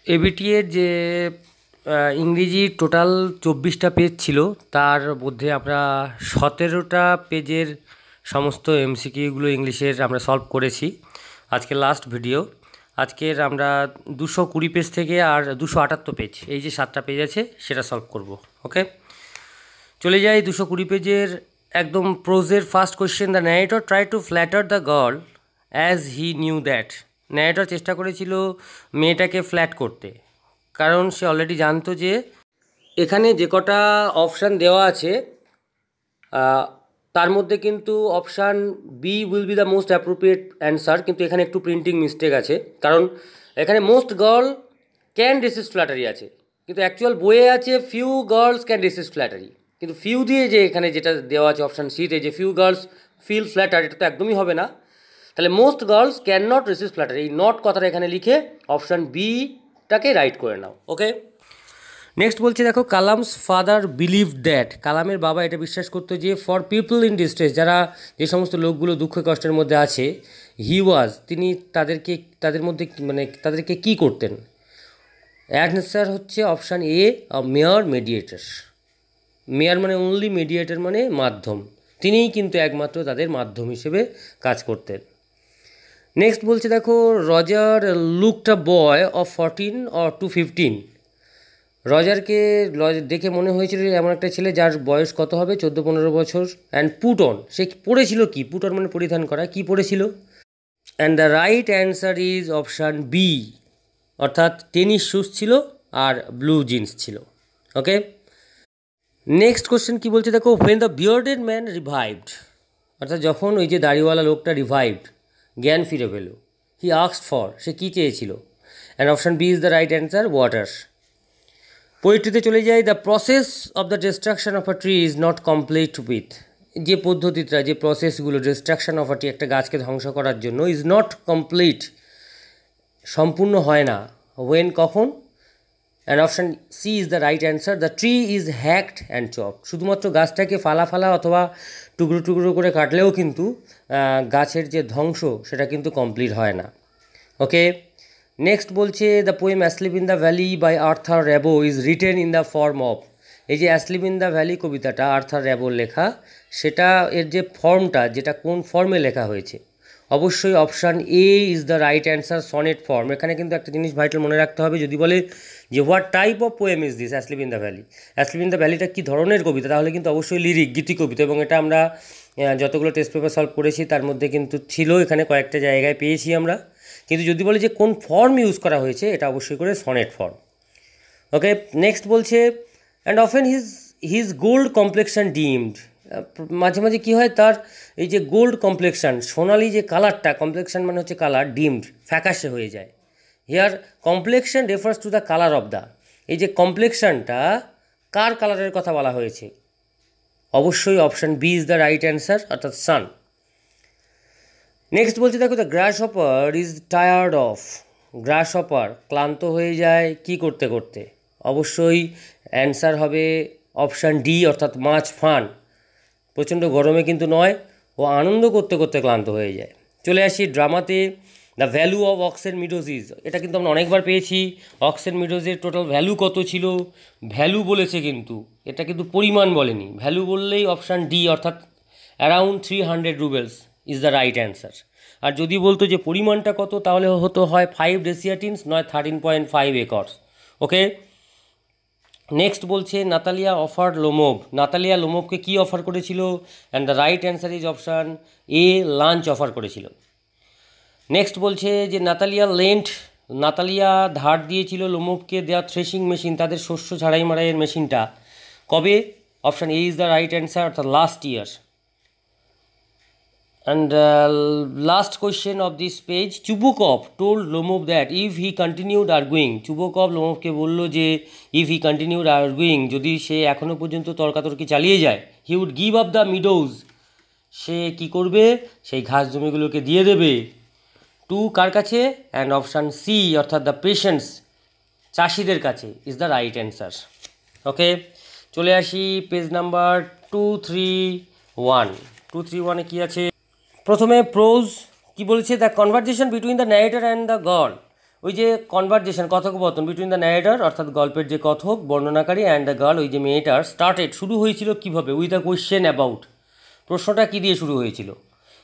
ABT এর যে ইংরেজি টোটাল 24টা পেজ ছিল, তার মধ্যে আমরা 17টা পেজের সমস্ত এমসিকিউগুলো ইংলিশের আমরা সলভ করেছি। আজকে লাস্ট ভিডিও। আজকের আমরা 220 পেজ থেকে আর 278 পেজ, এই যে 7টা পেজ আছে সেটা সলভ করব। ওকে, চলে যাই 220 পেজের একদম প্রোজের first question. The narrator try to flatter the girl as he knew that. Narrator চেষ্টা করেছিল মেয়েটাকে ফ্ল্যাট করতে, কারণ সে অলরেডি জানতো যে এখানে যে কটা অপশান দেওয়া আছে তার মধ্যে কিন্তু option B will be the most appropriate answer, কিন্তু এখানে একটু প্রিন্টিং মিস্টেক আছে, কারণ এখানে most girl can resist flattery আছে, কিন্তু অ্যাকচুয়াল বইয়ে আছে few girls can resist flattery. কিন্তু ফিউ দিয়ে যে এখানে যেটা দেওয়া আছে অপশান সিতে, যে ফিউ গার্লস ফিল ফ্ল্যাটার, এটা তো একদমই হবে না। তাহলে most girls can not racist flattery, এই নট কথাটা এখানে লিখে অপশান বিটাকে রাইট করে নাও। ওকে, নেক্সট বলছে দেখো, কালামস ফাদার বিলিভ দ্যাট। কালামের বাবা এটা বিশ্বাস করতো যে ফর পিপল ইন ডিস্ট্রেস, যারা যে সমস্ত লোকগুলো দুঃখ কষ্টের মধ্যে আছে, হি ওয়াজ, তিনি তাদের মধ্যে মানে তাদেরকে কী করতেন। অ্যান্সার হচ্ছে option A, mayor mediator. Mayor মানে অনলি, মেডিয়েটর মানে মাধ্যম, তিনিই কিন্তু একমাত্র তাদের মাধ্যম হিসেবে কাজ করতেন। নেক্সট বলছে দেখো, Roger looked a boy of 14 or to 15। রজারকে দেখে মনে হয়েছিল এমন একটা ছেলে যার বয়স কত হবে, 14-15 বছর। অ্যান্ড পুট অন, সে পড়েছিল কি, পুট অন মানে পরিধান করা, কি পড়েছিল। And the right answer is option B, অর্থাৎ টেনিস শুজ ছিল আর ব্লু জিন্স ছিল। ওকে, নেক্সট কোশ্চেন কী বলছে দেখো, when the bearded man revived, অর্থাৎ যখন ওই যে দাড়িওয়ালা লোকটা রিভাইভড, জ্ঞান ফিরে পেল, হি আস্কড ফর, সে কী চেয়েছিল। And option B is the right answer, water. পোয়েট্রিতে চলে যাই, the process of the destruction of a tree is not complete with. যে পদ্ধতিটা, যে প্রসেসগুলো ডিস্ট্রাকশন অফ আ ট্রি, একটা গাছকে ধ্বংস করার জন্য, ইজ নট কমপ্লিট, সম্পূর্ণ হয় না। ওয়েন, কখন। And option C is the right answer, the tree is hacked and chopped. শুধুমাত্র গাছটাকে ফালা অথবা টুকরো টুকরো করে কাটলেও কিন্তু গাছের যে ধ্বংস সেটা কিন্তু কমপ্লিট হয় না। ওকে, নেক্সট বলছে, the poem asleep in the valley by Arthur Rimbaud is written in the form of. এই যে অ্যাসলিপ ইন দ্য ভ্যালি কবিতাটা আর্থার র্যাবোর লেখা, সেটা এর যে ফর্মটা, যেটা কোন ফর্মে লেখা হয়েছে, অবশ্যই option A is the right answer, sonnet form. এখানে কিন্তু একটা জিনিস ভাইটাল মনে রাখতে হবে, যদি বলে যে what type of poem is this asleep in the valley, asleep in the ভ্যালিটা কী ধরনের কবিতা, তাহলে কিন্তু অবশ্যই লিরিক, গীতি কবিতা। এবং এটা আমরা যতগুলো টেস্ট পেপার সলভ করেছি তার মধ্যে কিন্তু ছিল, এখানে কয়েকটা জায়গায় পেয়েছি আমরা। কিন্তু যদি বলে যে কোন ফর্ম ইউজ করা হয়েছে, এটা অবশ্যই করে সনেট ফর্ম। ওকে, নেক্সট বলছে, and often his gold complexion deemed. মাঝে মাঝে কী হয়, তার এই যে গোল্ড কমপ্লেকশন, সোনালি যে কালারটা, কমপ্লেকশন মানে হচ্ছে কালার, ডিমড ফ্যাকাশে হয়ে যায়। Here complexion refers to the colour of the, এই যে কমপ্লেকশনটা কার কালারের কথা বলা হয়েছে, অবশ্যই option B is the right answer, অর্থাৎ সান। নেক্সট বলছে দেখো, the grasshopper is tired of. Grasshopper ক্লান্ত হয়ে যায় কি করতে করতে, অবশ্যই অ্যান্সার হবে অপশান ডি, অর্থাৎ মাছ ফান। প্রচণ্ড গরমে কিন্তু নয়, ও আনন্দ করতে করতে ক্লান্ত হয়ে যায়। চলে আসি ড্রামাতে, দ্য ভ্যালু অফ অক্সেন মিডোজিস। এটা কিন্তু আমরা অনেকবার পেয়েছি। অক্সেন মিডোজের টোটাল ভ্যালু কত ছিল, ভ্যালু বলেছে কিন্তু এটা কিন্তু পরিমাণ বলেনি। ভ্যালু বললেই অপশান ডি, অর্থাৎ around 300 roubles is the right answer. আর যদি বলতো যে পরিমাণটা কত, তাহলে হতো হয় 5 ডেসিয়াটিনস, নয় 13.5 একর্স। ওকে, নেক্সট বলছে, নাতালিয়া অফার লোমোভ। নাতালিয়া লোমোভকে কী অফার করেছিল, and the right answer is option A, lunch offer করেছিল। নেক্সট বলছে যে নাতালিয়া ধার দিয়েছিল লোমোভকে দেওয়া থ্রেশিং মেশিন, তাদের শস্য ঝাড়াই মারাইয়ের মেশিনটা, কবে। Option A is the right answer, অর্থাৎ last year. And last question of this page, Chubukov told Lomov that if he continued arguing, Chubukov লোমোভকে বলল যে if he continued arguing, যদি সে এখনও পর্যন্ত তর্কাতর্কি চালিয়ে যায়, he would give up the meadows, সে কি করবে, সেই ঘাস জমিগুলোকে দিয়ে দেবে টু কার কাছে, অ্যান্ড অপশান সি, অর্থাৎ দ্য পেশেন্টস, চাষিদের কাছে ইজ দ্য রাইট অ্যান্সার। ওকে, চলে আসি পেজ নাম্বার 231। 231-এ কী আছে, প্রথমে প্রোজ কি বলছে, the conversation between the narrator and the girl. ওই যে কনভারজেশন, কথোপকথন বিটুইন দ্য ন্যারেটর অর্থাৎ গল্পের যে কথক বর্ণনাকারী অ্যান্ড দ্য গার্ল, ওই যে মেয়েটার স্টার্টেড শুরু হয়েছিল কীভাবে, উইথ আ কোয়েশ্চেন অ্যাবাউট, প্রশ্নটা কী দিয়ে শুরু হয়েছিল?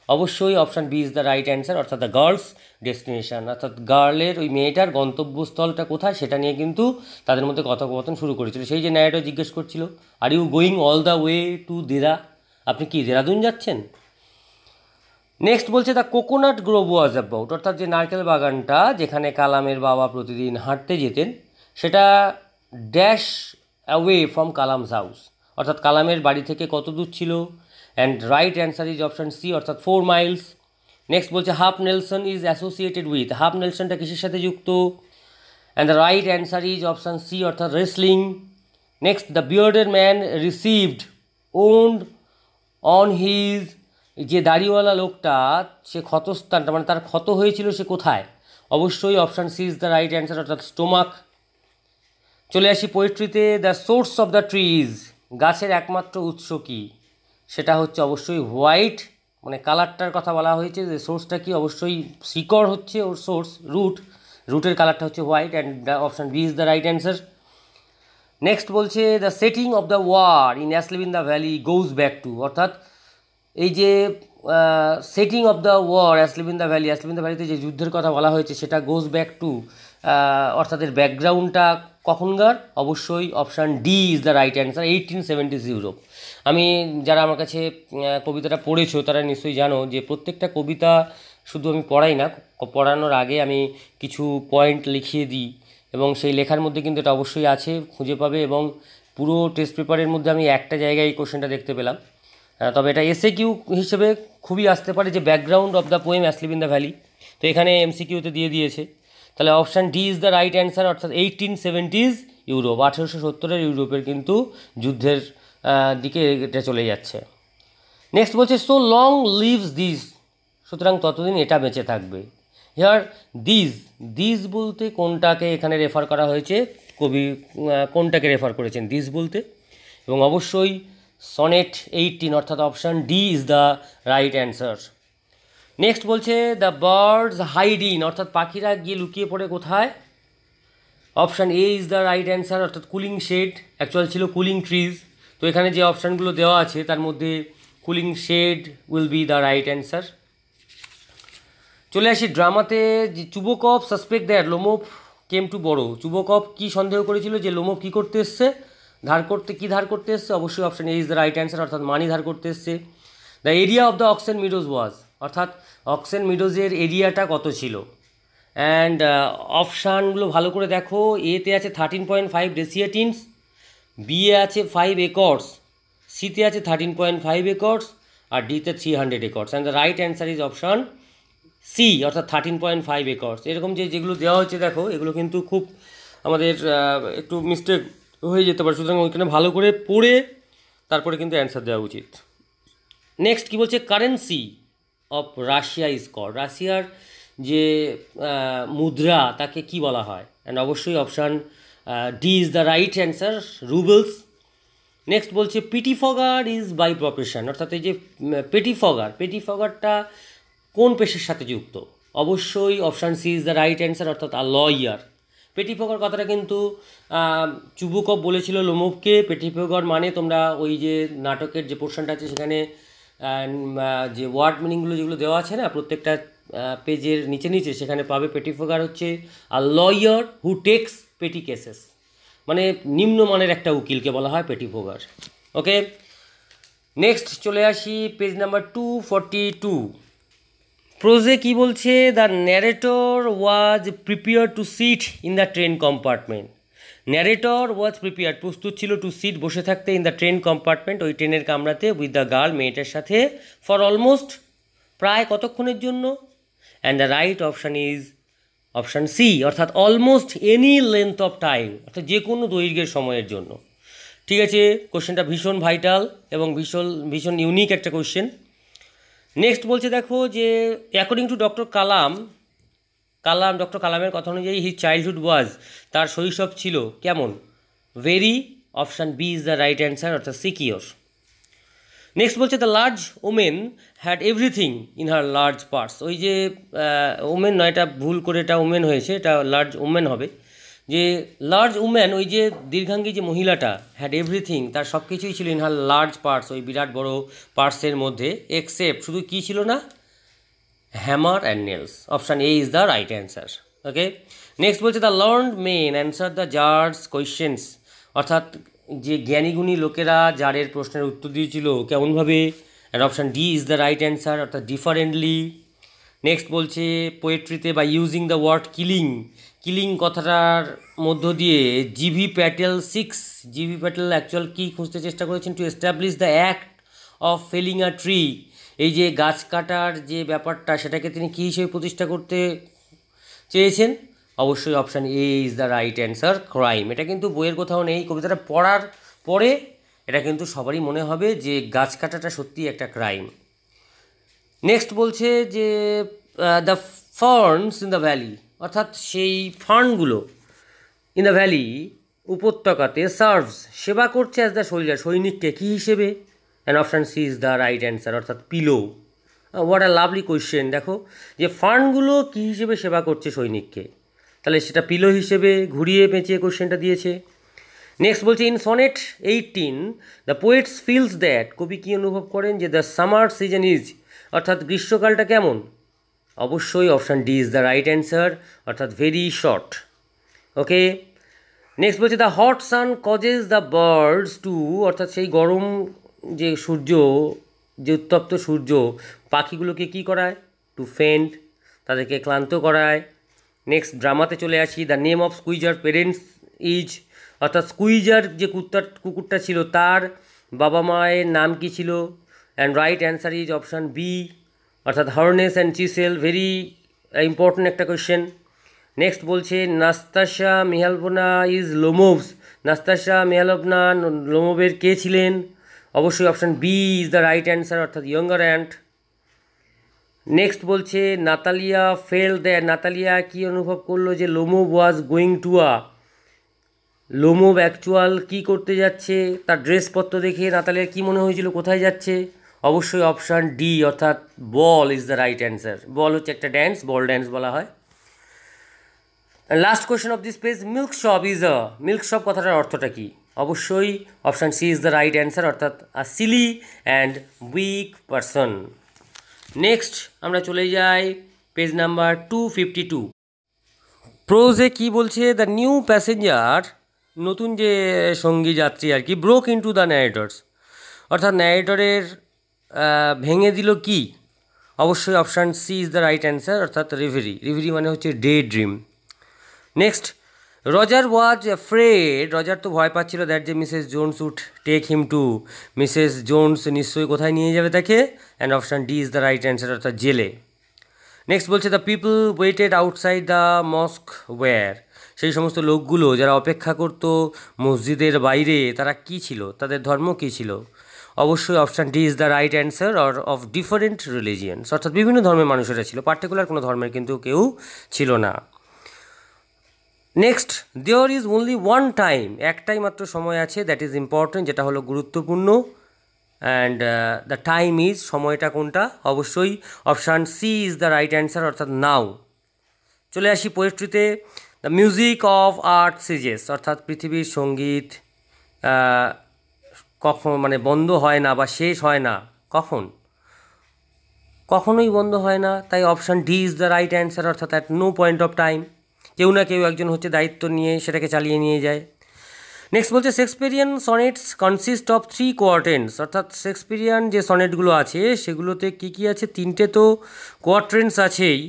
অবশ্যই option B is the right answer, অর্থাৎ দ্য গার্লস ডেস্টিনেশন, অর্থাৎ গার্লের ওই মেয়েটার গন্তব্যস্থলটা কোথায় সেটা নিয়ে কিন্তু তাদের মধ্যে কথোপকথন শুরু করেছিল। সেই যে ন্যারেটর জিজ্ঞেস করছিল, are you going all the way to দেরা, আপনি কি দেরাদুন যাচ্ছেন? নেক্সট বলছে the coconut Grove was about, অর্থাৎ যে নারকেল বাগানটা যেখানে কালামের বাবা প্রতিদিন হাঁটতে যেতেন সেটা dash away from Kalam's house, অর্থাৎ কালামের বাড়ি থেকে কত দূর ছিল? And right answer is option C, অর্থাৎ 4 মাইলস। নেক্সট বলছে half Nelson is associated with, half নেলসনটা কিসের সাথে যুক্ত? And the right answer is option C, অর্থাৎ wrestling. Next the bearded man received wound on his, যে দাড়িওয়ালা লোকটা সে ক্ষতস্থানটা মানে তার ক্ষত হয়েছিল সে কোথায়? অবশ্যই option C is the right answer, অর্থাৎ স্টোমাক। চলে আসি পোয়েট্রিতে, the source of the trees, গাছের একমাত্র উৎস কী? সেটা হচ্ছে অবশ্যই হোয়াইট, মানে কালারটার কথা বলা হয়েছে, যে সোর্সটা কি? অবশ্যই শিকড় হচ্ছে ওর সোর্স, রুটের কালারটা হচ্ছে white, and option B is the right answer. Next বলছে the setting of the war in asleep in the valley goes back to, অর্থাৎ এই যে setting of the war asleep in the valley, asleep in the ভ্যালিতে যে যুদ্ধের কথা বলা হয়েছে সেটা গোজ ব্যাক টু, অর্থাৎ এর ব্যাকগ্রাউন্ডটা কখনকার? অবশ্যই option D is the right answer, 1870s Europe. আমি যারা আমার কাছে কবিতাটা পড়েছো তারা নিশ্চয়ই জানো যে প্রত্যেকটা কবিতা শুধু আমি পড়াই না, পড়ানোর আগে আমি কিছু পয়েন্ট লিখিয়ে দিই, এবং সেই লেখার মধ্যে কিন্তু এটা অবশ্যই আছে, খুঁজে পাবে, এবং পুরো টেস্ট পেপারের মধ্যে আমি একটা জায়গায় এই কোশ্চেনটা দেখতে পেলাম। তবে এটা এসএকিউ হিসেবে খুবই আসতে পারে, যে background of the poem অ্যাসলিভ in the valley, তো এখানে এমসিকিউতে দিয়ে দিয়েছে। তাহলে option D is the right answer, অর্থাৎ 1870s ইউরোপ, 1870-এর ইউরোপের কিন্তু যুদ্ধের দিকে এটা চলে যাচ্ছে। নেক্সট বলছে সো লং লিভস দিস, সুতরাং ততদিন এটা বেঁচে থাকবে। হিয়ার দিস বলতে কোনটাকে এখানে রেফার করা হয়েছে? কবি কোনটাকে রেফার করেছেন দিস বলতে? এবং অবশ্যই সনেট 18, অর্থাৎ option D is the right answer. Next বলছে দ্য বার্ডস হাইড ইন, অর্থাৎ পাখিরা গিয়ে লুকিয়ে পড়ে কোথায়? Option A is the right answer, অর্থাৎ কুলিং শেড, অ্যাকচুয়াল ছিল কুলিং ট্রিজ, তো এখানে যে অপশানগুলো দেওয়া আছে তার মধ্যে cooling shade will be the right answer. চলে আসি ড্রামাতে, যে Chubukov suspect that Lomov came to borrow, Chubukov কী সন্দেহ করেছিল যে লোমোভ কী করতে এসছে? ধার করতে এসছে? অবশ্যই option A is the right answer, অর্থাৎ মানি ধার করতে এসছে। The area of the oxen meadows was, অর্থাৎ অক্সেন মিডোজের এরিয়াটা কত ছিল? অ্যান্ড অপশানগুলো ভালো করে দেখো, এতে আছে 13.5 ডেসিয়েটিনস, বিয়ে আছে 5 একর্স, সিতে আছে 13.5 একর্স, আর ডিতে 300 acres, and the right answer is option C, অর্থাৎ 13.5 একর্স। এরকম যেগুলো দেওয়া হচ্ছে দেখো, এগুলো কিন্তু খুব আমাদের একটু মিস্টেক হয়ে যেতে পারে, সুতরাং ওইখানে ভালো করে পড়ে তারপরে কিন্তু অ্যান্সার দেওয়া উচিত। নেক্সট কী বলছে? Currency of Russia is called, রাশিয়ার যে মুদ্রা তাকে কি বলা হয়? অ্যান্ড অবশ্যই option D is the right answer, roubles. Next বলছে পেটিফগার ইজ বাই প্রফেশন, অর্থাৎ এই যে পেটিফগারটা কোন পেশার সাথে যুক্ত? অবশ্যই option C is the right answer, অর্থাৎ আ লয়ার। পেটিফগার কথাটা কিন্তু চুবুকভ বলেছিল লোমোভকে, পেটিফগার মানে তোমরা ওই যে নাটকের যে পোর্শনটা আছে সেখানে যে ওয়ার্ড মিনিংগুলো যেগুলো দেওয়া আছে না প্রত্যেকটা পেজের নিচে সেখানে পাবে। পেটিফগার হচ্ছে আ লয়ার হু টেক্স পেটি কেসেস, মানে নিম্নমানের একটা উকিলকে বলা হয় পেটিফগার। ওকে, নেক্সট চলে আসি পেজ নাম্বার 242। প্রোজে কি বলছে? The narrator was prepare to sit in the train compartment, narrator was prepare প্রস্তুত ছিল টু সিট বসে থাকতে, ইন দ্য ট্রেন কম্পার্টমেন্ট ওই ট্রেনের কামরাতে, উইথ দ্য গার্ল মেয়েটার সাথে, ফর অলমোস্ট প্রায় কতক্ষণের জন্য? And the right option is option C, অর্থাৎ almost any length of time, অর্থাৎ যে কোনো দৈর্ঘ্যের সময়ের জন্য। ঠিক আছে, কোশ্চেনটা ভীষণ ভাইটাল এবং ভীষণ ইউনিক একটা কোশ্চেন। নেক্সট বলছে দেখো যে অ্যাকর্ডিং টু ডক্টর কালামের কথা অনুযায়ী হিজ চাইল্ডহুড ওয়াজ, তার শৈশব ছিল কেমন? Very, option B is the right answer, অর্থাৎ সিকিওর। নেক্সট বলছে the large women had everything in her large parts. ওই যে ওমেন নয়, এটা ভুল করে এটা ওমেন হয়েছে, এটা লার্জ ওমেন হবে। যে লার্জ উম্যান, ওই যে দীর্ঘাঙ্গী যে মহিলাটা, হ্যাড এভরিথিং, তার সব কিছুই ছিল ইন হার লার্জ পার্টস, ওই বিরাট বড় পার্টসের মধ্যে, এক্সেপ্ট, শুধু কী ছিল না, hammer and nails. Option A is the right answer. Okay, next বলছে the learned men answer the tsar's questions, অর্থাৎ যে জ্ঞানীগুণী লোকেরা জারের প্রশ্নের উত্তর দিয়েছিল কেমনভাবে, and option D is the right answer, অর্থাৎ ডিফারেন্টলি। নেক্সট বলছে পোয়েট্রিতে বা using the word killing, killing কথাটার মধ্য দিয়ে জিভি প্যাটেল জিভি প্যাটেল অ্যাকচুয়াল কী খুঁজতে চেষ্টা করেছেন, to establish the act of felling a tree, এই যে গাছ কাটার যে ব্যাপারটা সেটাকে তিনি কী হিসেবে প্রতিষ্ঠা করতে চেয়েছেন, অবশ্যই option A is the right answer, crime. এটা কিন্তু বইয়ের কোথাও নেই, কবিতাটা পড়ার পরে এটা কিন্তু সবারই মনে হবে যে গাছ কাটাটা সত্যিই একটা ক্রাইম। নেক্সট বলছে যে the ferns in the valley, অর্থাৎ সেই ফার্নগুলো ইন দ্য ভ্যালি, উপত্যকাতে, সার্ভস, সেবা করছে অ্যাজ দ্য সোলজার, সৈনিককে কী হিসেবে, and option C is the right answer, অর্থাৎ pillow. What a lovely question, দেখো যে ফার্নগুলো কী হিসেবে সেবা করছে সৈনিককে, তাহলে সেটা পিলো হিসেবে ঘুরিয়ে পেঁচিয়ে কোয়েশ্চেনটা দিয়েছে। নেক্সট বলছে in sonnet 18 the poets feels that, কবি কী অনুভব করেন, যে দ্য সামার সিজন ইজ, অর্থাৎ গ্রীষ্মকালটা কেমন, অবশ্যই option D is the right answer, অর্থাৎ ভেরি শর্ট। ওকে, নেক্সট বলছে the hot sun causes the birds to, অর্থাৎ সেই গরম যে সূর্য, যে উত্তপ্ত সূর্য পাখিগুলোকে কী করায়, টু ফেন্ট, তাদেরকে ক্লান্ত করায়। নেক্সট ড্রামাতে চলে আসি, the name of Squeezer parents is, অর্থাৎ স্কুইজার যে কুকুরটা ছিল তার বাবা মায়ের নাম কী ছিল, and right answer is option B, অর্থাৎ Harness and Chisel, very important একটা কোয়েশ্চেন। নেক্সট বলছে নাস্তাশা মিহালভনা ইজ লোমোভস, নাস্তাশা মিহালভনা লোমোভের কে ছিলেন, অবশ্যই option B is the right answer, অর্থাৎ ইয়ঙ্গার অ্যান্ট। নেক্সট বলছে নাতালিয়া ফেল দ্যাট, নাতালিয়া কী অনুভব করলো, যে Lomov was going to a, Lomov actual কী করতে যাচ্ছে, তার ড্রেসপত্র দেখে নাতালিয়ার কী মনে হয়েছিল, কোথায় যাচ্ছে, অবশ্যই অপশান ডি, অর্থাৎ ball is the right answer. Ball হচ্ছে একটা ড্যান্স, বল ড্যান্স বলা হয়। Last question of this page, milk shop is a, milk shop কথাটার অর্থটা কী, অবশ্যই option C is the right answer, অর্থাৎ a silly and weak person. Next আমরা চলে যাই পেজ নাম্বার 252। প্রোজে কি বলছে, দ্য নিউ প্যাসেঞ্জার, নতুন যে সঙ্গী যাত্রী আর কি, ব্রোক ইনটু দ্য ন্যারেটর্স, অর্থাৎ ন্যারেটরের ভেঙে দিল কি, অবশ্যই option C is the right answer, অর্থাৎ রিভেরি, রিভেরি মানে হচ্ছে daydream. Next, Roger was afraid, Roger তো ভয় পাচ্ছিল দ্যাট যে Mrs Jones would take him to, Mrs Jones নিশ্চয়ই কোথায় নিয়ে যাবে তাকে, and option D is the right answer, অর্থাৎ জেলে। নেক্সট বলছে the people waited outside the mosque were, সেই সমস্ত লোকগুলো যারা অপেক্ষা করত মসজিদের বাইরে, তারা কী ছিল, তাদের ধর্ম কী ছিল, অবশ্যই option D is the right answer, or of different religions, অর্থাৎ বিভিন্ন ধর্মের মানুষেরা ছিল, পার্টিকুলার কোনো ধর্মের কিন্তু কেউ ছিল না। Next, there is only one time, একটাই মাত্র সময় আছে, দ্যাট ইজ ইম্পর্টেন্ট, যেটা হলো গুরুত্বপূর্ণ, অ্যান্ড দ্য টাইম ইজ, সময়টা কোনটা, অবশ্যই option C is the right answer, অর্থাৎ নাও। চলে আসি পোয়েট্রিতে, the music of art ceases, অর্থাৎ পৃথিবীর সঙ্গীত কখন মানে বন্ধ হয় না বা শেষ হয় না, কখন, কখনোই বন্ধ হয় না, তাই option D is the right answer, অর্থাৎ at no point of time, কেউ না কেউ একজন হচ্ছে দায়িত্ব নিয়ে সেটাকে চালিয়ে নিয়ে যায়। নেক্সট বলছে শেক্সপিয়ারিয়ান সনেটস কনসিস্ট অফ 3 কোয়ার্টেন্স, অর্থাৎ শেক্সপিয়ারিয়ান যে সনেটগুলো আছে সেগুলোতে কী কী আছে, 3টে তো কোয়ার্টেন্স আছেই,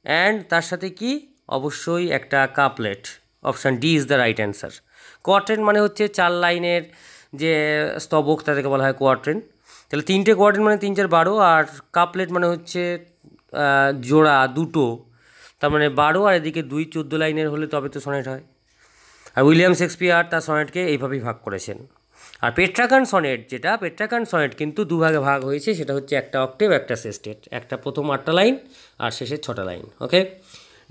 অ্যান্ড তার সাথে কি, অবশ্যই একটা couplet, option D is the right answer. কোয়ার্টেন্ট মানে হচ্ছে 4 লাইনের যে স্তবক, তাদেরকে বলা হয় কোয়ার্টেন্ট, তাহলে 3টে কোয়ার্টেন্ট মানে 3 4 12, আর কাপলেট মানে হচ্ছে জোড়া দুটো, তার মানে 12, আর এদিকে 2 14 লাইনের হলে তবে তো সনেট হয়। আর উইলিয়াম শেক্সপিয়ার তার সনেটকে এইভাবেই ভাগ করেছেন। আর পেট্রাকান সনেট, যেটা পেট্রাকান সনেট কিন্তু দুভাগে ভাগ হয়েছে, সেটা হচ্ছে একটা অক্টেভ একটা সেস্টেট, একটা প্রথম 8টা লাইন আর শেষের 6টা লাইন। ওকে,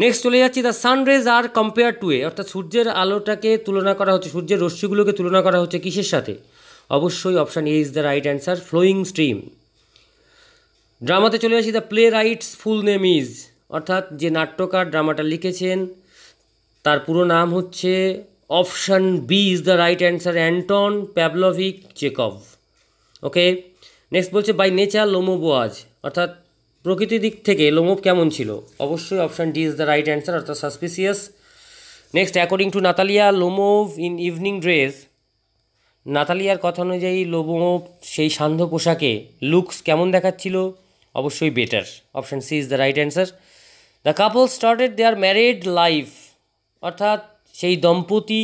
নেক্সট চলে যাচ্ছি, the sunrays are compare to a, অর্থাৎ সূর্যের আলোটাকে তুলনা করা হচ্ছে, সূর্যের রশ্মিগুলোকে তুলনা করা হচ্ছে কিসের সাথে, অবশ্যই option A is the right answer, flowing stream. ড্রামাতে চলে আসি, the playwright's full name is, অর্থাৎ যে নাট্যকার ড্রামাটা লিখেছেন তার পুরো নাম হচ্ছে, option B is the right answer, Anton Pavlovich Chekhov. Okay, next বলছে বাই নেচার লোমোভ ওয়াজ, অর্থাৎ প্রকৃতির দিক থেকে লোমোভ কেমন ছিল, অবশ্যই option D is the right answer, অর্থাৎ suspicious. Next, according to Natalia Lomov in evening dress, নাতালিয়ার কথা অনুযায়ী লোমোভ সেই সান্ধ্য পোশাকে লুকস কেমন দেখাচ্ছিল, অবশ্যই better, option C is the right answer. The couple started their married life, অর্থাৎ সেই দম্পতি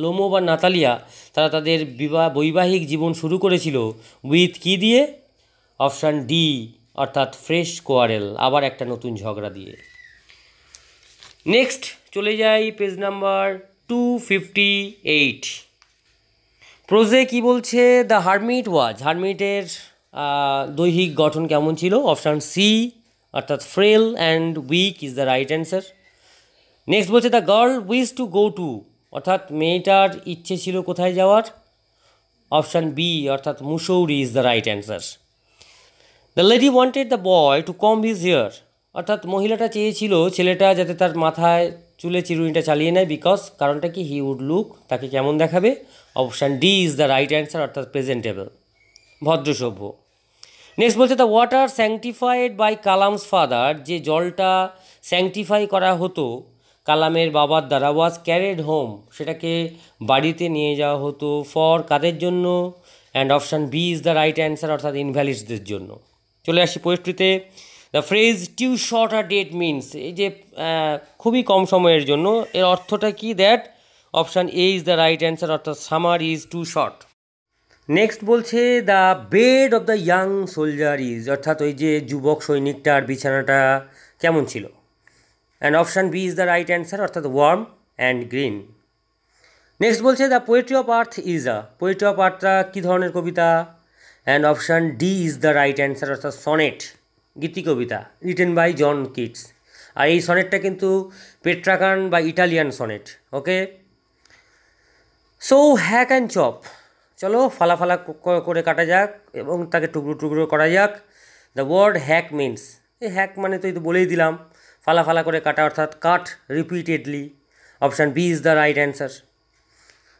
লোমোভ আর নাতালিয়া তারা তাদের বৈবাহিক জীবন শুরু করেছিল উইথ কী দিয়ে, অপশান ডি, অর্থাৎ ফ্রেশ কোয়ারেল, আবার একটা নতুন ঝগড়া দিয়ে। নেক্সট চলে যাই পেজ নাম্বার 258। প্রোজে কি বলছে, দ্য হারমিট ওয়াজ, হারমিটের দৈহিক গঠন কেমন ছিল, অপশান সি, অর্থাৎ frail and weak is the right answer. Next বলছে the girl wishes to go to, অর্থাৎ মেয়েটার ইচ্ছে ছিল কোথায় যাওয়ার, অপশান বি, অর্থাৎ Mussoorie is the right answer. The lady wanted the boy to comb his hair, অর্থাৎ মহিলাটা চেয়েছিল ছেলেটা যাতে তার মাথায় চুলে চিরুনিটা চালিয়ে নেয়, বিকজ কারণটা কি, হি উড লুক, তাকে কেমন দেখাবে, option D is the right answer, অর্থাৎ প্রেজেন্টেবল, ভদ্রসভ্য। নেক্সট বলছে the water sanctified by Kalam's father, যে জলটা স্যাংটিফাই করা হতো কালামের বাবার দ্বারা, ওয়াজ ক্যারেড হোম, সেটাকে বাড়িতে নিয়ে যাওয়া হতো, ফর কাদের জন্য, and option B is the right answer, অর্থাৎ ইনভ্যালিডসদের জন্য। চলে আসি পোয়েট্রিতে, the phrase too short a date means, এই যে খুবই কম সময়ের জন্য, এর অর্থটা কি, that, option A is the right answer, অর্থাৎ summer is too short. Next বলছে the bed of the young soldier is, অর্থাৎ ওই যে যুবক সৈনিকটার বিছানাটা কেমন ছিল, and option B is the right answer, অর্থাৎ ওয়ার্ম অ্যান্ড গ্রিন। নেক্সট বলছে the poetry of earth is a, poetry of আর্থটা কী ধরনের কবিতা, and option D is the right answer, অর্থাৎ সনেট, গীতি কবিতা, রিটেন বাই জন কিটস। আর এই সনেটটা কিন্তু পেট্রাকান বা Italian sonnet. Okay, so hack and chop, চলো ফালা ফালা করে কাটা যাক এবং তাকে টুকরো টুকরো করা যাক। দ্য ওয়ার্ড হ্যাক মিনস, এই হ্যাক মানে তো এই তো বলেই দিলাম, ফালা ফালা করে কাটা, অর্থাৎ cut repeatedly, option B is the right answer.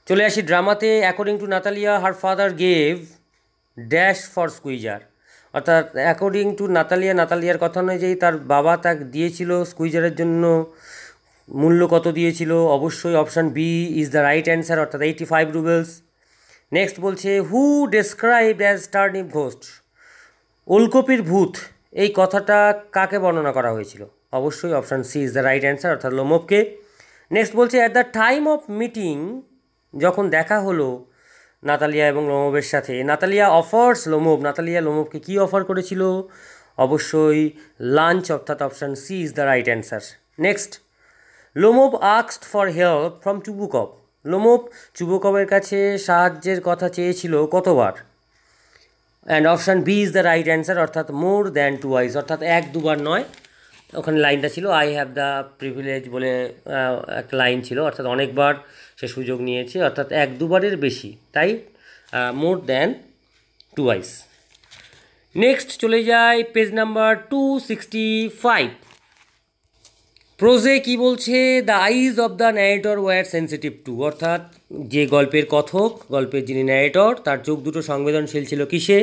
চলে আসি ড্রামাতে, according to Natalia her father gave dash for Squeezer, অর্থাৎ অ্যাকর্ডিং টু নাতালিয়া, নাতালিয়ার কথা অনুযায়ী তার বাবা তাকে দিয়েছিল স্কুইজারের জন্য মূল্য কত দিয়েছিল, অবশ্যই option B is the right answer, অর্থাৎ 85 রুবেলস। নেক্সট বলছে who described as turnip ghost, ওলকপির ভূত, এই কথাটা কাকে বর্ণনা করা হয়েছিল, অবশ্যই option C is the right answer, অর্থাৎ লোমোভকে। নেক্সট বলছে at the time of meeting, যখন দেখা হলো নাতালিয়া এবং লোমোভের সাথে, নাতালিয়া অফার্স লোমোভ, নাতালিয়া লোমোভকে কী অফার করেছিল, অবশ্যই লাঞ্চ, অর্থাৎ option C is the right answer. Next, Lomov asked for help from Chubukov, Lomov চুবুকভের কাছে সাহায্যের কথা চেয়েছিল কতবার, and option B is the right answer, অর্থাৎ মোর দ্যান টুয়াইস, অর্থাৎ এক দুবার নয়, ওখানে লাইনটা ছিল আই হ্যাভ দ্য প্রিভিলেজ বলে একটা লাইন ছিল, অর্থাৎ অনেকবার সে সুযোগ নিয়েছে, অর্থাৎ এক দুবারের বেশি, তাই মোর দ্যান টুয়াইস। নেক্সট চলে যায় পেজ নাম্বার 265। প্রোজে কি বলছে, the eyes of the narrator were sensitive to, অর্থাৎ যে গল্পের কথক, গল্পের যিনি ন্যারেটর, তার চোখ দুটো সংবেদনশীল ছিল কিসে,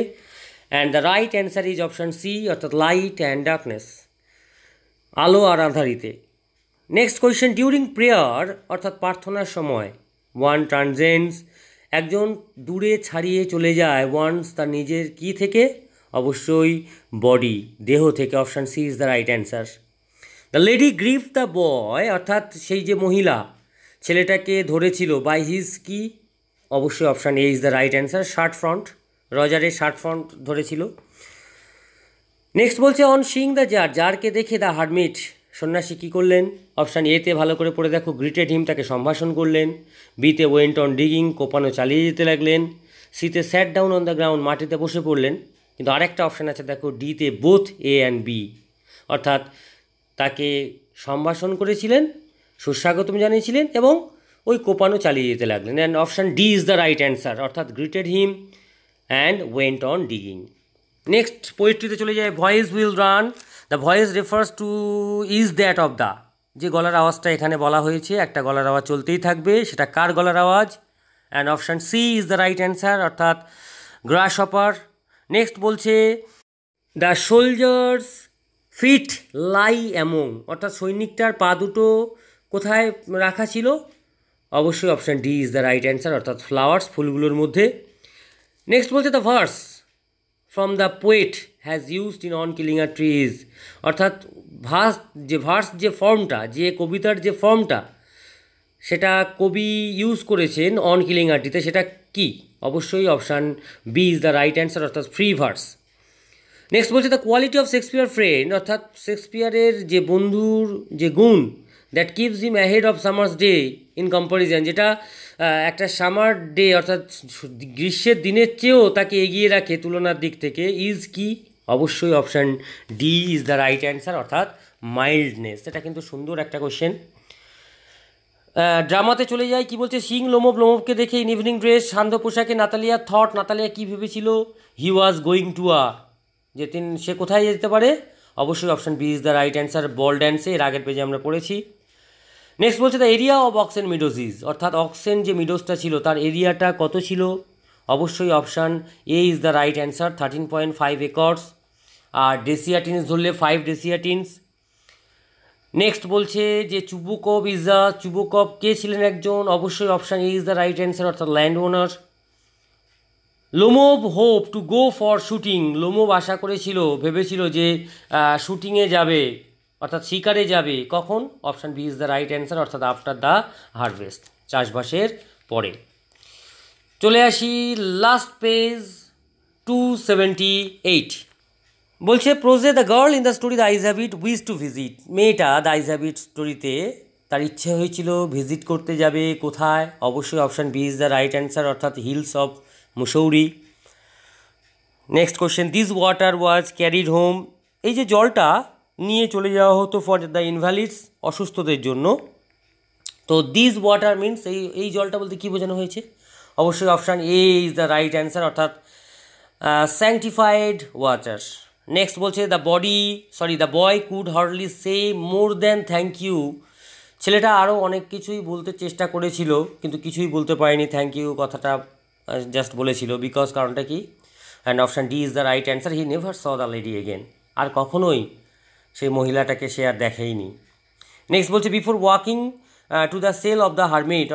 and the right answer is option C, অর্থাৎ লাইট অ্যান্ড ডার্কনেস, আলো আর আঁধারিতে। নেক্সট কোয়েশ্চেন, ডিউরিং প্রেয়ার, অর্থাৎ প্রার্থনার সময়, ওয়ান ট্রানজেন্টস, একজন দূরে ছাড়িয়ে চলে যায়, ওয়ান্স তার নিজের কি থেকে, অবশ্যই বডি, দেহ থেকে, option C is the right answer. The lady grieve the boy, অর্থাৎ সেই যে মহিলা ছেলেটাকে ধরেছিল, বাই হিজ কি, অবশ্যই option A is the right answer, shirt front, রজারের শার্ট ফ্রন্ট ধরেছিল। নেক্সট বলছে অন সিইং দ্য জার, জারকে দেখে দ্য হারমিট, সন্ন্যাসী কী করলেন, অপশান এতে ভালো করে পড়ে দেখো, গ্রিটেড হিম, তাকে সম্ভাষণ করলেন, বিতে ওয়েন্ট অন ডিগিং, কোপানো চালিয়ে যেতে লাগলেন, সিতে sat down on the ground, মাটিতে বসে পড়লেন, কিন্তু আরেকটা অপশান আছে দেখো, ডিতে বোথ এ অ্যান্ড বি, অর্থাৎ তাকে সম্ভাষণ করেছিলেন, সুস্বাগতম জানিয়েছিলেন এবং ওই কোপানো চালিয়ে যেতে লাগলেন, and option D is the right answer, অর্থাৎ greeted him and went on digging. Next পোয়েট্রিতে চলে যায়, voice will run, the voice refers to is that of the, যে গলার আওয়াজটা এখানে বলা হয়েছে, একটা গলার আওয়াজ চলতেই থাকবে, সেটা কার গলার আওয়াজ? And option C is the right answer, অর্থাৎ গ্রাস হপার। নেক্সট বলছে the soldier's feet lie among, অর্থাৎ সৈনিকটার পা দুটো কোথায় রাখা ছিল? অবশ্যই option D is the right answer, অর্থাৎ ফ্লাওয়ার্স, ফুলগুলোর মধ্যে। নেক্সট বলছে the verse from the poet has used in on killing a trees, অর্থাৎ ভার্স যে ফর্মটা, যে কবিতার যে ফর্মটা, সেটা কবি ইউজ করেছেন অন কিলিং আ ট্রিতে, সেটা কি? অবশ্যই option B is the right answer, অর্থাৎ ফ্রি ভার্স। নেক্সট বলছে the quality of Shakespeare friend, অর্থাৎ শেক্সপিয়ারের যে বন্ধুর যে গুণ, that keeps him ahead of summer's day in comparison, যেটা একটা সামার ডে অর্থাৎ গ্রীষ্মের দিনের চেয়েও তাকে এগিয়ে রাখে তুলনার দিক থেকে, ইজ কি? অবশ্যই option D is the right answer, অর্থাৎ মাইল্ডনেস। এটা কিন্তু সুন্দর একটা কোশ্চেন। ড্রামাতে চলে যায়, কি বলছে, সিং লোমবকে দেখে ইন ইভিনিং ড্রেস, শান্ত পোশাকে নাতালিয়া থট, নাতালিয়া কী ভেবেছিল? হি ওয়াজ গোয়িং টু যে সে কোথায় যেতে পারে? অবশ্যই option B is the right answer, ball ড্যান্সে, এর আগের পেজে আমরা পড়েছি। নেক্সট বলছে the area of oxen meadows is, অর্থাৎ অক্সেন যে মিডোজটা ছিল তার এরিয়াটা কত ছিল? অবশ্যই option A is the right answer, 13.5 acres. আর ডেসিয়াটিনস ধরলে 5 ডেসিয়াটিনস। নেক্সট বলছে যে চুবুকভ কে ছিলেন একজন? অবশ্যই option A is the right answer, অর্থাৎ land owner. Lomov hope to go for shooting, Lomov আশা করেছিল, ভেবেছিল যে শুটিংয়ে যাবে, অর্থাৎ শিকারে যাবে, কখন? Option B is the right answer, অর্থাৎ আফটার দ্য হারভেস্ট, চাষবাসের পরে। চলে আসি লাস্ট পেজ 278, বলছে প্রোজে the girl in the story the eyes হ্যাবিট it wishes to, visit the eyes হ্যাবিট স্টোরিতে তার ইচ্ছে হয়েছিল ভিজিট করতে যাবে, কোথায়? অবশ্যই option B is the right answer, অর্থাৎ hills of Mussoorie. Next question, this water was carried home, এই যে জলটা নিয়ে চলে যাওয়া হতো ফর দ্য ইনভ্যালিডস, অসুস্থদের জন্য, তো দিস ওয়াটার মিনস এই জলটা বলতে কী বোঝানো হয়েছে? অবশ্যই option A is the right answer, অর্থাৎ স্যাংটিফাইড ওয়াটার। নেক্সট বলছে the boy could hardly say more than thank you, ছেলেটা আরও অনেক কিছুই বলতে চেষ্টা করেছিল কিন্তু কিছুই বলতে পারেনি, থ্যাংক ইউ কথাটা জাস্ট বলেছিল, বিকজ কারণটা কি? And option D is the right answer, he never saw the lady again, আর কখনোই সেই মহিলাটাকে সে আর দেখেইনি। নেক্সট বলছে before walking to the cell of the hermit,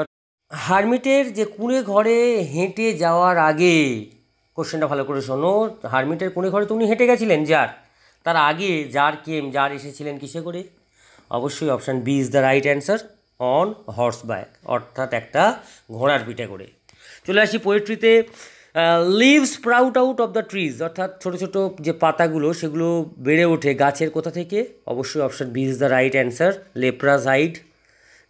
হারমিটের যে কুঁড়ে ঘরে হেঁটে যাওয়ার আগে, কোশ্চেনটা ভালো করে শোনো, হারমিটের কুঁড়ে ঘরে তো উনি হেঁটে গেছিলেন, তার আগে যার এসেছিলেন কিসে করে? অবশ্যই option B is the right answer, on horseback, অর্থাৎ একটা ঘোড়ার পিঠে করে। চলে আসি পোয়েট্রিতে, leaves sprout out of the trees, অর্থাৎ ছোটো ছোটো যে পাতাগুলো সেগুলো বেড়ে ওঠে গাছের কোথা থেকে? অবশ্যই option B is the right answer, leprous hide.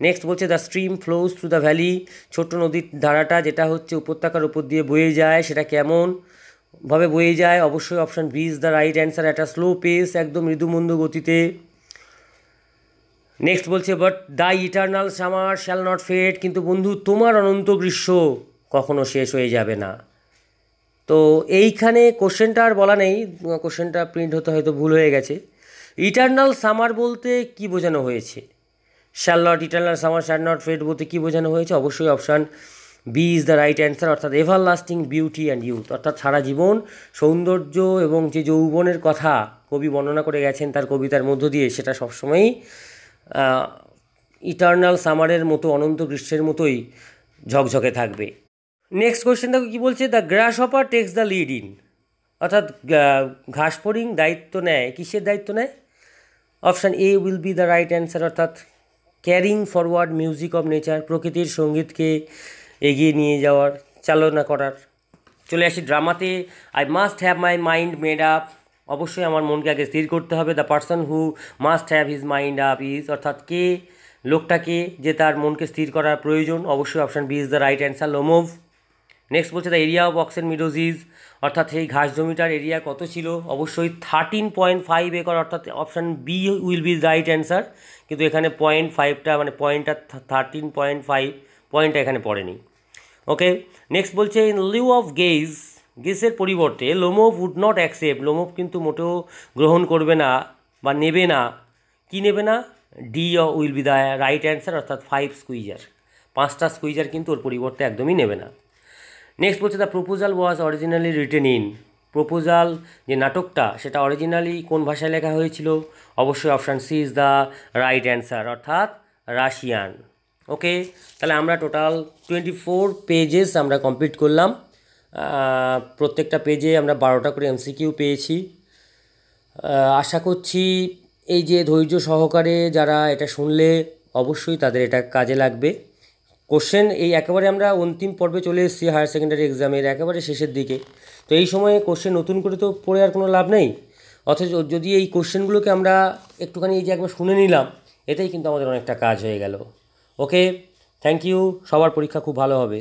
Next বলছে the stream flows through the valley, ছোট্ট নদীর ধারাটা যেটা হচ্ছে উপত্যকার উপর দিয়ে বয়ে যায়, সেটা কেমনভাবে বয়ে যায়? অবশ্যই option B is the right answer, একটা স্লো পেস, একদম মৃদুমন্দ গতিতে। নেক্সট বলছে but the eternal summer shall not fade, কিন্তু বন্ধু তোমার অনন্ত গ্রীষ্ম কখনো শেষ হয়ে যাবে না। তো এইখানে কোশ্চেনটা আর বলা নেই, কোশ্চেনটা প্রিন্ট হতে হয়তো ভুল হয়ে গেছে। ইটার্নাল সামার বলতে কি বোঝানো হয়েছে? Eternal summer shall not fade বলতে কী বোঝানো হয়েছে? অবশ্যই option B is the right answer, অর্থাৎ everlasting beauty and youth, অর্থাৎ সারা জীবন সৌন্দর্য এবং যে যৌবনের কথা কবি বর্ণনা করে গেছেন তার কবিতার মধ্য দিয়ে, সেটা সবসময়ই ইটার্নাল সামারের মতো, অনন্ত গ্রীষ্মের মতোই ঝকঝকে থাকবে। নেক্সট কোয়েশ্চেন দেখো কী বলছে, the grasshopper takes the lead in, অর্থাৎ ঘাসফড়িং দায়িত্ব নেয়, কিসের দায়িত্ব নেয়? Option A will be the right answer, অর্থাৎ carrying forward music of nature, প্রকৃতির সঙ্গীতকে এগিয়ে নিয়ে যাওয়ার, চালনা করার। চলে আসি ড্রামাতে, I must have my mind made up, অবশ্যই আমার মনকে আগে স্থির করতে হবে, the person who must have his mind up is, অর্থাৎ লোকটাকে যে তার মনকে স্থির করার প্রয়োজন, অবশ্যই option B is the right answer, Lomov. Next বলছে the area of oxen meadows is, অর্থাৎ সেই ঘাস জমিটার এরিয়া কত ছিল? অবশ্যই 13.5 একর, অর্থাৎ option B will be right answer, কিন্তু এখানে 0.5টা মানে পয়েন্টটা 13.5 পয়েন্টটা এখানে পড়েনি। ওকে, নেক্সট বলছে ইন লিউ অফ গেজ গেসের পরিবর্তে Lomov would not accept, Lomov কিন্তু মোটেও গ্রহণ করবে না বা নেবে না। কি নেবে না? D will be the right answer, অর্থাৎ 5 স্কুইজার, 5টা স্কুইজার কিন্তু ওর পরিবর্তে একদমই নেবে না। নেক্সট বলছে the proposal was originally written in, proposal যে নাটকটা সেটা অরিজিনালি কোন ভাষায় লেখা হয়েছিল? অবশ্যই option C is the right answer, অর্থাৎ রাশিয়ান। ওকে, তাহলে আমরা টোটাল 24 পেজেস আমরা কমপ্লিট করলাম। প্রত্যেকটা পেজে আমরা 12টা করে এমসিকিউ পেয়েছি। আশা করছি এই যে ধৈর্য সহকারে যারা এটা শুনলে অবশ্যই তাদের এটা কাজে লাগবে। কোশ্চেন এই একেবারে আমরা অন্তিম পর্বে চলে এসেছি হায়ার সেকেন্ডারি এক্সামের একেবারে শেষের দিকে, তো এই সময়ে কোশ্চেন নতুন করে তো পড়ে আর কোনো লাভ নেই। অথচ যদি এই কোশ্চেনগুলোকে আমরা একটুখানি এই যে একবার শুনে নিলাম, এতেই কিন্তু আমাদের অনেকটা কাজ হয়ে গেল। ওকে, থ্যাংক ইউ, সবার পরীক্ষা খুব ভালো হবে।